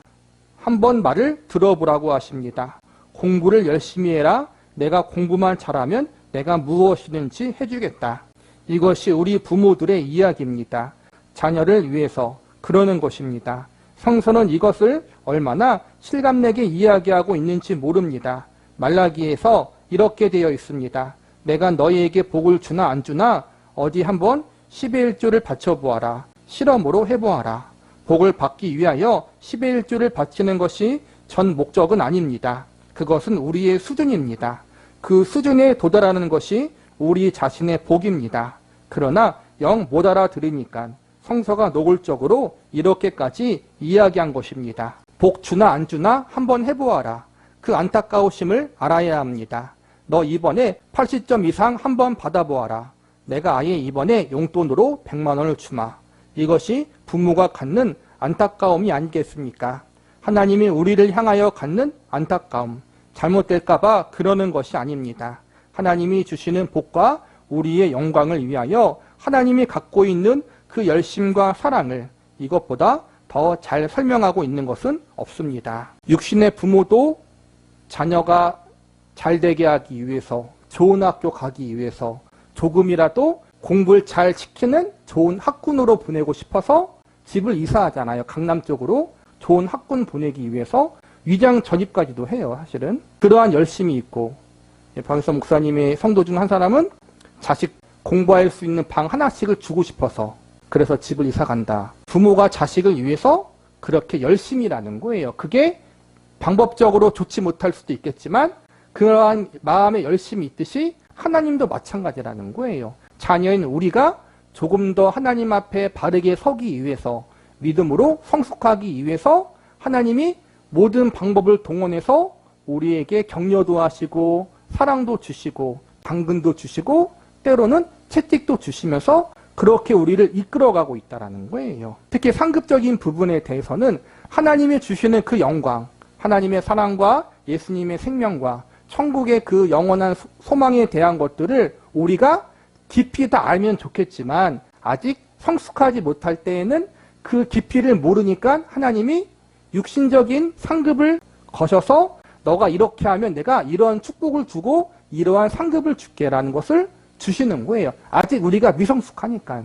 한번 말을 들어보라고 하십니다. 공부를 열심히 해라. 내가 공부만 잘하면 내가 무엇이든지 해주겠다. 이것이 우리 부모들의 이야기입니다. 자녀를 위해서 그러는 것입니다. 성서는 이것을 얼마나 실감내게 이야기하고 있는지 모릅니다. 말라기에서 이렇게 되어 있습니다. 내가 너희에게 복을 주나 안 주나 어디 한번 10의 1조를 바쳐보아라. 실험으로 해보아라. 복을 받기 위하여 10의 1조를 바치는 것이 전 목적은 아닙니다. 그것은 우리의 수준입니다. 그 수준에 도달하는 것이 우리 자신의 복입니다. 그러나 영 못 알아들으니까 성서가 노골적으로 이렇게까지 이야기한 것입니다. 복 주나 안 주나 한번 해보아라. 그 안타까우심을 알아야 합니다. 너 이번에 80점 이상 한번 받아보아라. 내가 아예 이번에 용돈으로 100만 원을 주마. 이것이 부모가 갖는 안타까움이 아니겠습니까? 하나님이 우리를 향하여 갖는 안타까움, 잘못될까봐 그러는 것이 아닙니다. 하나님이 주시는 복과 우리의 영광을 위하여 하나님이 갖고 있는 그 열심과 사랑을 이것보다 더 잘 설명하고 있는 것은 없습니다. 육신의 부모도 자녀가 잘 되게 하기 위해서, 좋은 학교 가기 위해서 조금이라도 공부를 잘 시키는 좋은 학군으로 보내고 싶어서 집을 이사하잖아요. 강남 쪽으로 좋은 학군 보내기 위해서 위장 전입까지도 해요. 사실은 그러한 열심이 있고, 박일선 목사님의 성도 중 한 사람은 자식 공부할 수 있는 방 하나씩을 주고 싶어서 그래서 집을 이사 간다. 부모가 자식을 위해서 그렇게 열심히 일하는 거예요. 그게 방법적으로 좋지 못할 수도 있겠지만 그러한 마음의 열심이 있듯이 하나님도 마찬가지라는 거예요. 자녀인 우리가 조금 더 하나님 앞에 바르게 서기 위해서, 믿음으로 성숙하기 위해서 하나님이 모든 방법을 동원해서 우리에게 격려도 하시고 사랑도 주시고 당근도 주시고 때로는 채찍도 주시면서 그렇게 우리를 이끌어가고 있다는 거예요. 특히 상급적인 부분에 대해서는 하나님이 주시는 그 영광, 하나님의 사랑과 예수님의 생명과 천국의 그 영원한 소망에 대한 것들을 우리가 깊이 다 알면 좋겠지만 아직 성숙하지 못할 때에는 그 깊이를 모르니까 하나님이 육신적인 상급을 거셔서 너가 이렇게 하면 내가 이러한 축복을 주고 이러한 상급을 줄게라는 것을 주시는 거예요. 아직 우리가 미성숙하니까.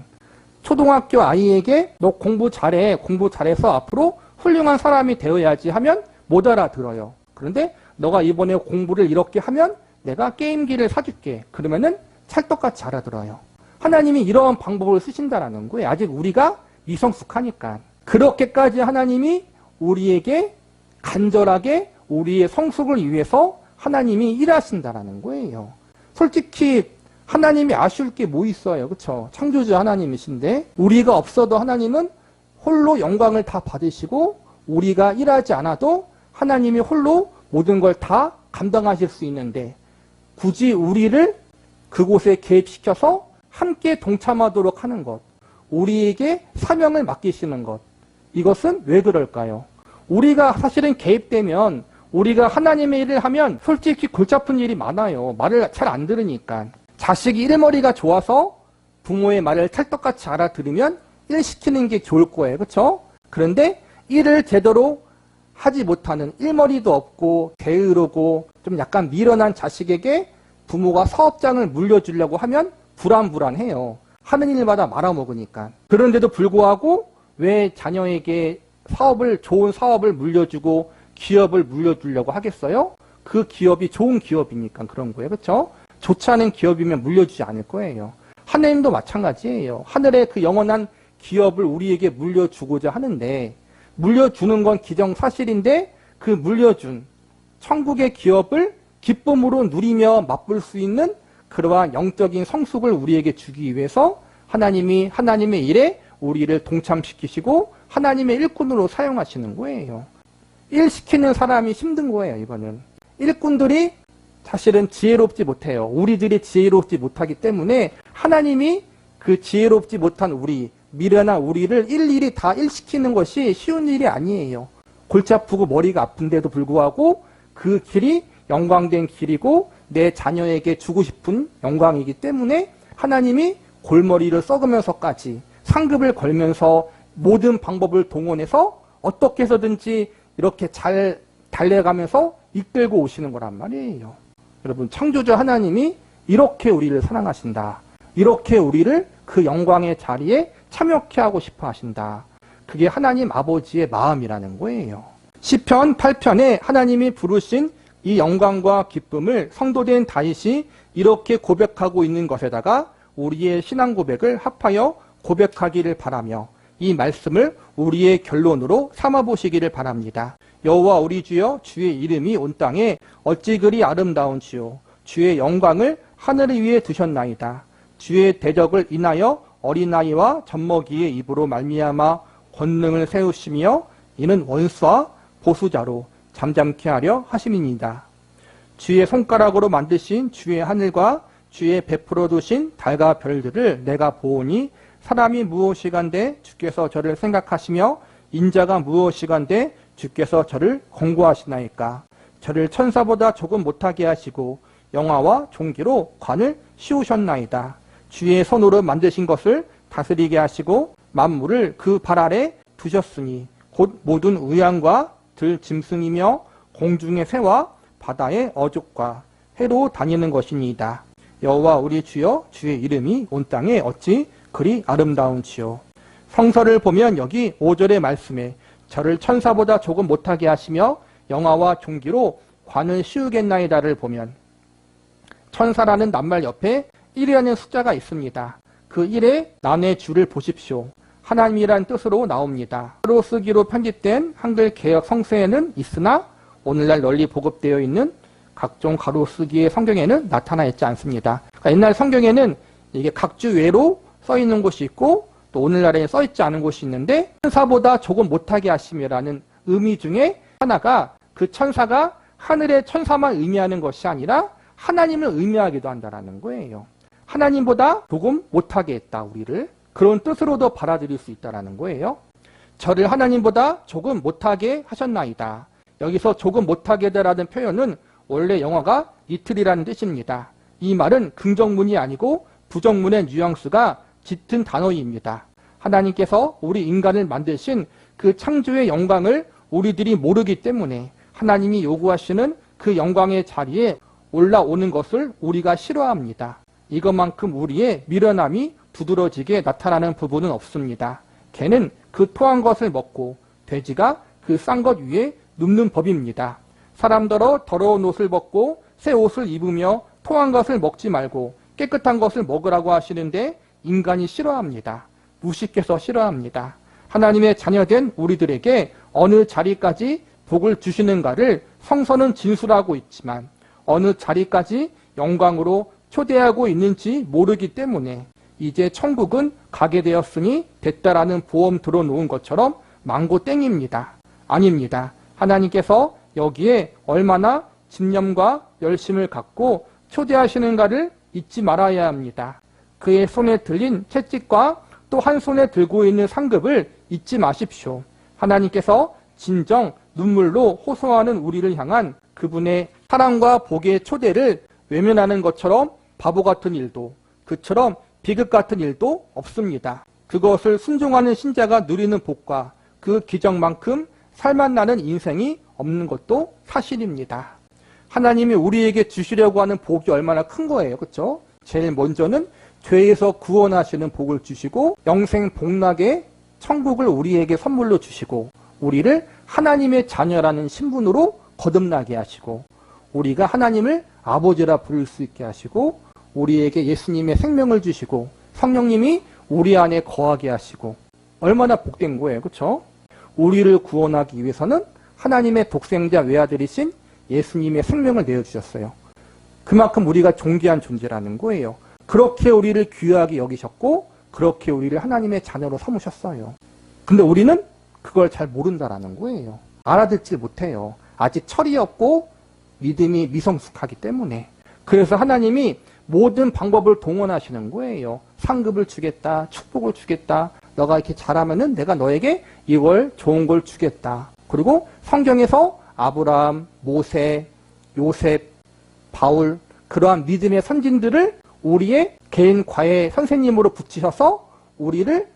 초등학교 아이에게 너 공부 잘해, 공부 잘해서 앞으로 훌륭한 사람이 되어야지 하면 못 알아들어요. 그런데 너가 이번에 공부를 이렇게 하면 내가 게임기를 사줄게. 그러면은 찰떡같이 알아들어요. 하나님이 이러한 방법을 쓰신다라는 거예요. 아직 우리가 미성숙하니까. 그렇게까지 하나님이 우리에게 간절하게 우리의 성숙을 위해서 하나님이 일하신다라는 거예요. 솔직히 하나님이 아쉬울 게 뭐 있어요. 그렇죠? 창조주 하나님이신데 우리가 없어도 하나님은 홀로 영광을 다 받으시고 우리가 일하지 않아도 하나님이 홀로 모든 걸 다 감당하실 수 있는데 굳이 우리를 그곳에 개입시켜서 함께 동참하도록 하는 것, 우리에게 사명을 맡기시는 것, 이것은 왜 그럴까요? 우리가 사실은 개입되면 우리가 하나님의 일을 하면 솔직히 골치 아픈 일이 많아요. 말을 잘 안 들으니까. 자식이 일머리가 좋아서 부모의 말을 찰떡같이 알아들으면 일 시키는 게 좋을 거예요. 그렇죠? 그런데 일을 제대로 하지 못하는, 일머리도 없고 게으르고 좀 약간 미련한 자식에게 부모가 사업장을 물려주려고 하면 불안해요. 하는 일마다 말아먹으니까. 그런데도 불구하고 왜 자녀에게 좋은 사업을 물려주고 기업을 물려주려고 하겠어요? 그 기업이 좋은 기업이니까 그런 거예요. 그렇죠? 좋지 않은 기업이면 물려주지 않을 거예요. 하나님도 마찬가지예요. 하늘의 그 영원한 기업을 우리에게 물려주고자 하는데 물려주는 건 기정사실인데 그 물려준 천국의 기업을 기쁨으로 누리며 맛볼 수 있는 그러한 영적인 성숙을 우리에게 주기 위해서 하나님이 하나님의 일에 우리를 동참시키시고 하나님의 일꾼으로 사용하시는 거예요. 일 시키는 사람이 힘든 거예요. 이거는 일꾼들이 사실은 지혜롭지 못해요. 우리들이 지혜롭지 못하기 때문에 하나님이 그 지혜롭지 못한 우리, 미련한 우리를 일일이 다 일시키는 것이 쉬운 일이 아니에요. 골치 아프고 머리가 아픈데도 불구하고 그 길이 영광된 길이고 내 자녀에게 주고 싶은 영광이기 때문에 하나님이 골머리를 썩으면서까지 상급을 걸면서 모든 방법을 동원해서 어떻게 해서든지 이렇게 잘 달래가면서 이끌고 오시는 거란 말이에요. 여러분, 창조주 하나님이 이렇게 우리를 사랑하신다. 이렇게 우리를 그 영광의 자리에 참여케 하고 싶어 하신다. 그게 하나님 아버지의 마음이라는 거예요. 시편 8편에 하나님이 부르신 이 영광과 기쁨을 성도된 다윗이 이렇게 고백하고 있는 것에다가 우리의 신앙 고백을 합하여 고백하기를 바라며 이 말씀을 우리의 결론으로 삼아보시기를 바랍니다. 여호와 우리 주여, 주의 이름이 온 땅에 어찌 그리 아름다운 주요, 주의 영광을 하늘 위에 두셨나이다. 주의 대적을 인하여 어린아이와 젖먹이의 입으로 말미암아 권능을 세우시며 이는 원수와 보수자로 잠잠케 하려 하심이니이다. 주의 손가락으로 만드신 주의 하늘과 주의 베풀어 두신 달과 별들을 내가 보오니 사람이 무엇이간데 주께서 저를 생각하시며 인자가 무엇이간데 주께서 저를 권고하시나이까. 저를 천사보다 조금 못하게 하시고 영화와 종기로 관을 씌우셨나이다. 주의 손으로 만드신 것을 다스리게 하시고 만물을 그 발 아래 두셨으니 곧 모든 우양과 들짐승이며 공중의 새와 바다의 어족과 해로 다니는 것이니이다. 여호와 우리 주여, 주의 이름이 온 땅에 어찌 그리 아름다운지요. 성서를 보면 여기 5절의 말씀에 저를 천사보다 조금 못하게 하시며 영화와 종기로 관을 씌우겠나이다를 보면 천사라는 낱말 옆에 1이라는 숫자가 있습니다. 그 1에 난의 줄을 보십시오. 하나님이란 뜻으로 나옵니다. 로 쓰기로 편집된 한글 개역 성서에는 있으나 오늘날 널리 보급되어 있는 각종 가로 쓰기의 성경에는 나타나 있지 않습니다. 그러니까 옛날 성경에는 이게 각주 외로 써 있는 곳이 있고 또 오늘날에 써 있지 않은 곳이 있는데 천사보다 조금 못하게 하심이라는 의미 중에 하나가 그 천사가 하늘의 천사만 의미하는 것이 아니라 하나님을 의미하기도 한다라는 거예요. 하나님보다 조금 못하게 했다, 우리를. 그런 뜻으로도 받아들일 수 있다라는 거예요. 저를 하나님보다 조금 못하게 하셨나이다. 여기서 조금 못하게 하다라는 표현은 원래 영어가 이틀이라는 뜻입니다. 이 말은 긍정문이 아니고 부정문의 뉘앙스가 짙은 단어입니다. 하나님께서 우리 인간을 만드신 그 창조의 영광을 우리들이 모르기 때문에 하나님이 요구하시는 그 영광의 자리에 올라오는 것을 우리가 싫어합니다. 이것만큼 우리의 미련함이 두드러지게 나타나는 부분은 없습니다. 개는 그 토한 것을 먹고 돼지가 그 싼 것 위에 눕는 법입니다. 사람더러 더러운 옷을 벗고 새 옷을 입으며 토한 것을 먹지 말고 깨끗한 것을 먹으라고 하시는데 인간이 싫어합니다. 무식해서 싫어합니다. 하나님의 자녀된 우리들에게 어느 자리까지 복을 주시는가를 성서는 진술하고 있지만 어느 자리까지 영광으로 초대하고 있는지 모르기 때문에 이제 천국은 가게 되었으니 됐다라는 보험 들어놓은 것처럼 망고땡입니다. 아닙니다. 하나님께서 여기에 얼마나 집념과 열심을 갖고 초대하시는가를 잊지 말아야 합니다. 그의 손에 들린 채찍과 또 한 손에 들고 있는 상급을 잊지 마십시오. 하나님께서 진정 눈물로 호소하는 우리를 향한 그분의 사랑과 복의 초대를 외면하는 것처럼 바보 같은 일도, 그처럼 비극 같은 일도 없습니다. 그것을 순종하는 신자가 누리는 복과 그 기적만큼 살맛나는 인생이 없는 것도 사실입니다. 하나님이 우리에게 주시려고 하는 복이 얼마나 큰 거예요. 그렇죠? 제일 먼저는 죄에서 구원하시는 복을 주시고 영생 복락의 천국을 우리에게 선물로 주시고 우리를 하나님의 자녀라는 신분으로 거듭나게 하시고 우리가 하나님을 아버지라 부를 수 있게 하시고 우리에게 예수님의 생명을 주시고 성령님이 우리 안에 거하게 하시고 얼마나 복된 거예요. 그렇죠? 우리를 구원하기 위해서는 하나님의 독생자 외아들이신 예수님의 생명을 내어주셨어요. 그만큼 우리가 존귀한 존재라는 거예요. 그렇게 우리를 귀하게 여기셨고 그렇게 우리를 하나님의 자녀로 삼으셨어요. 근데 우리는 그걸 잘 모른다라는 거예요. 알아듣질 못해요. 아직 철이 없고 믿음이 미성숙하기 때문에. 그래서 하나님이 모든 방법을 동원하시는 거예요. 상급을 주겠다, 축복을 주겠다. 너가 이렇게 잘하면은 내가 너에게 이걸 좋은 걸 주겠다. 그리고 성경에서 아브라함, 모세, 요셉, 바울 그러한 믿음의 선진들을 우리의 개인 과외 선생님으로 붙이셔서 우리를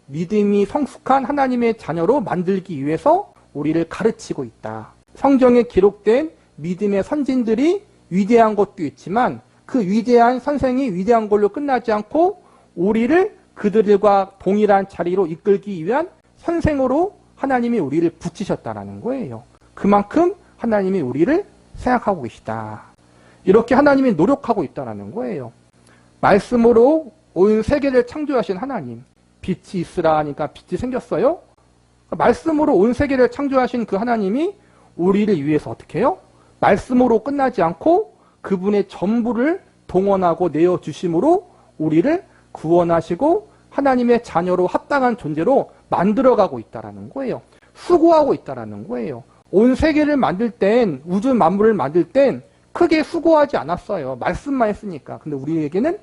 믿음이 성숙한 하나님의 자녀로 만들기 위해서 우리를 가르치고 있다. 성경에 기록된 믿음의 선진들이 위대한 것도 있지만 그 위대한 선생이 위대한 걸로 끝나지 않고 우리를 그들과 동일한 자리로 이끌기 위한 선생으로 하나님이 우리를 붙이셨다라는 거예요. 그만큼 하나님이 우리를 생각하고 계시다. 이렇게 하나님이 노력하고 있다는 거예요. 말씀으로 온 세계를 창조하신 하나님, 빛이 있으라 하니까 빛이 생겼어요. 말씀으로 온 세계를 창조하신 그 하나님이 우리를 위해서 어떻게 해요? 말씀으로 끝나지 않고 그분의 전부를 동원하고 내어주심으로 우리를 구원하시고 하나님의 자녀로 합당한 존재로 만들어가고 있다는 거예요. 수고하고 있다는 거예요. 온 세계를 만들 땐, 우주 만물을 만들 땐 크게 수고하지 않았어요. 말씀만 했으니까. 근데 우리에게는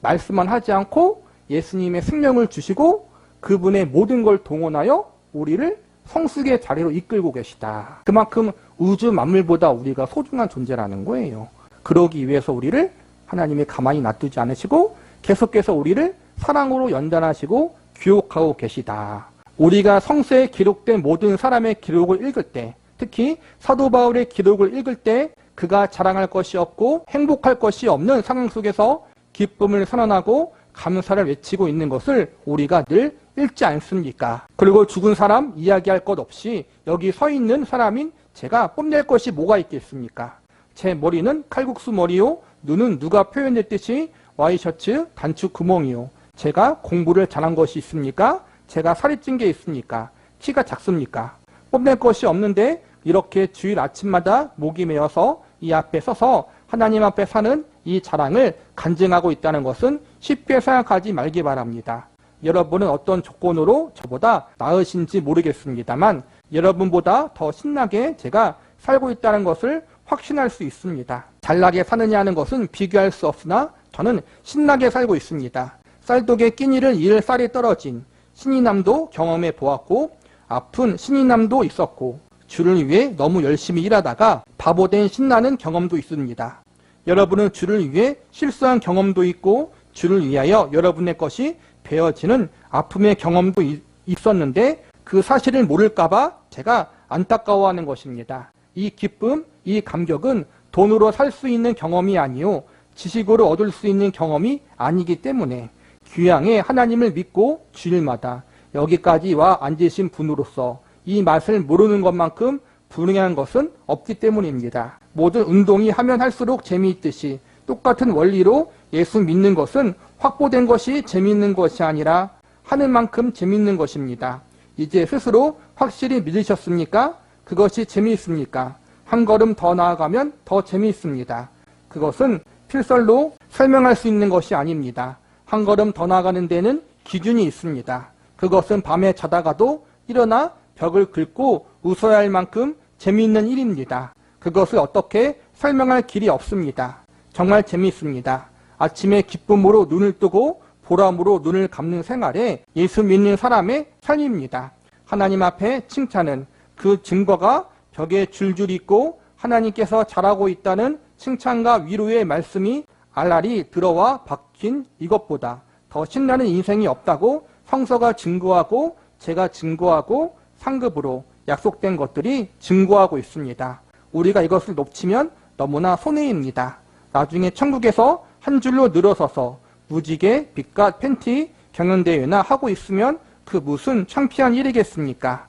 말씀만 하지 않고 예수님의 생명을 주시고 그분의 모든 걸 동원하여 우리를 성숙의 자리로 이끌고 계시다. 그만큼 우주 만물보다 우리가 소중한 존재라는 거예요. 그러기 위해서 우리를 하나님이 가만히 놔두지 않으시고 계속해서 우리를 사랑으로 연단하시고 교육하고 계시다. 우리가 성서에 기록된 모든 사람의 기록을 읽을 때, 특히 사도 바울의 기록을 읽을 때 그가 자랑할 것이 없고 행복할 것이 없는 상황 속에서 기쁨을 선언하고 감사를 외치고 있는 것을 우리가 늘 읽지 않습니까? 그리고 죽은 사람 이야기할 것 없이 여기 서 있는 사람인 제가 뽐낼 것이 뭐가 있겠습니까? 제 머리는 칼국수 머리요, 눈은 누가 표현했듯이 와이셔츠 단추 구멍이요. 제가 공부를 잘한 것이 있습니까? 제가 살이 찐 게 있습니까? 키가 작습니까? 뽐낼 것이 없는데 이렇게 주일 아침마다 목이 메어서 이 앞에 서서 하나님 앞에 사는 이 자랑을 간증하고 있다는 것은 쉽게 생각하지 말기 바랍니다. 여러분은 어떤 조건으로 저보다 나으신지 모르겠습니다만 여러분보다 더 신나게 제가 살고 있다는 것을 확신할 수 있습니다. 잘나게 사느냐 하는 것은 비교할 수 없으나 저는 신나게 살고 있습니다. 쌀독에 끼니를 잃을 쌀이 떨어진 신이남도 경험해 보았고 아픈 신이남도 있었고 주를 위해 너무 열심히 일하다가 바보된 신나는 경험도 있습니다. 여러분은 주를 위해 실수한 경험도 있고 주를 위하여 여러분의 것이 베어지는 아픔의 경험도 있었는데 그 사실을 모를까봐 제가 안타까워하는 것입니다. 이 기쁨, 이 감격은 돈으로 살 수 있는 경험이 아니요 지식으로 얻을 수 있는 경험이 아니기 때문에 귀양에 하나님을 믿고 주일마다 여기까지 와 앉으신 분으로서 이 맛을 모르는 것만큼 불행한 것은 없기 때문입니다. 모든 운동이 하면 할수록 재미있듯이 똑같은 원리로 예수 믿는 것은 확보된 것이 재미있는 것이 아니라 하는 만큼 재미있는 것입니다. 이제 스스로 확실히 믿으셨습니까? 그것이 재미있습니까? 한 걸음 더 나아가면 더 재미있습니다. 그것은 필설로 설명할 수 있는 것이 아닙니다. 한 걸음 더 나아가는 데는 기준이 있습니다. 그것은 밤에 자다가도 일어나 벽을 긁고 웃어야 할 만큼 재미있는 일입니다. 그것을 어떻게 설명할 길이 없습니다. 정말 재미있습니다. 아침에 기쁨으로 눈을 뜨고 보람으로 눈을 감는 생활에 예수 믿는 사람의 삶입니다. 하나님 앞에 칭찬은 그 증거가 벽에 줄줄 있고 하나님께서 잘하고 있다는 칭찬과 위로의 말씀이 알알이 들어와 박힌 이것보다 더 신나는 인생이 없다고 성서가 증거하고 제가 증거하고 상급으로 약속된 것들이 증거하고 있습니다. 우리가 이것을 놓치면 너무나 손해입니다. 나중에 천국에서 한 줄로 늘어서서 무지개, 빛깔, 팬티 경연대회나 하고 있으면 그 무슨 창피한 일이겠습니까?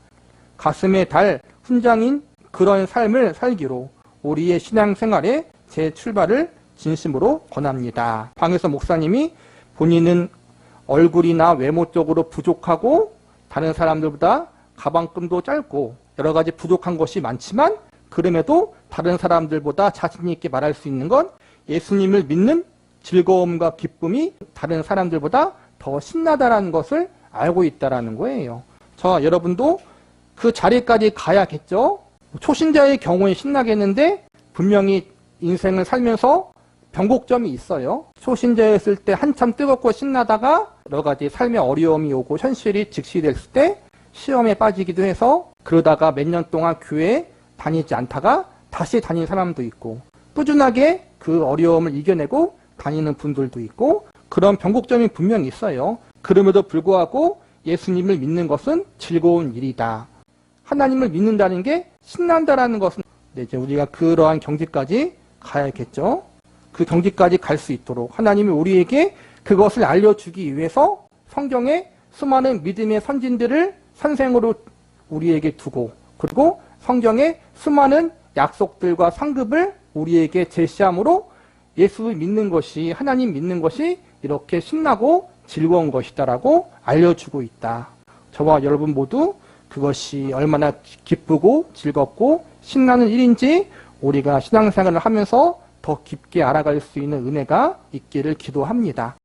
가슴에 달 훈장인 그런 삶을 살기로 우리의 신앙생활에 재출발을 진심으로 권합니다. 방에서 목사님이 본인은 얼굴이나 외모적으로 부족하고 다른 사람들보다 가방끈도 짧고 여러 가지 부족한 것이 많지만 그럼에도 다른 사람들보다 자신 있게 말할 수 있는 건 예수님을 믿는 즐거움과 기쁨이 다른 사람들보다 더 신나다라는 것을 알고 있다라는 거예요. 저 여러분도 그 자리까지 가야겠죠? 초신자의 경우에 신나겠는데 분명히 인생을 살면서 변곡점이 있어요. 초신자였을 때 한참 뜨겁고 신나다가 여러 가지 삶의 어려움이 오고 현실이 직시됐을 때 시험에 빠지기도 해서 그러다가 몇 년 동안 교회에 다니지 않다가 다시 다닌 사람도 있고 꾸준하게 그 어려움을 이겨내고 다니는 분들도 있고 그런 변곡점이 분명히 있어요. 그럼에도 불구하고 예수님을 믿는 것은 즐거운 일이다. 하나님을 믿는다는 게 신난다라는 것은 이제 우리가 그러한 경지까지 가야겠죠. 그 경지까지 갈 수 있도록 하나님이 우리에게 그것을 알려주기 위해서 성경에 수많은 믿음의 선진들을 선생으로 우리에게 두고, 그리고 성경에 수많은 약속들과 상급을 우리에게 제시함으로 예수 믿는 것이, 하나님 믿는 것이 이렇게 신나고 즐거운 것이다라고 알려주고 있다. 저와 여러분 모두 그것이 얼마나 기쁘고 즐겁고 신나는 일인지 우리가 신앙생활을 하면서 더 깊게 알아갈 수 있는 은혜가 있기를 기도합니다.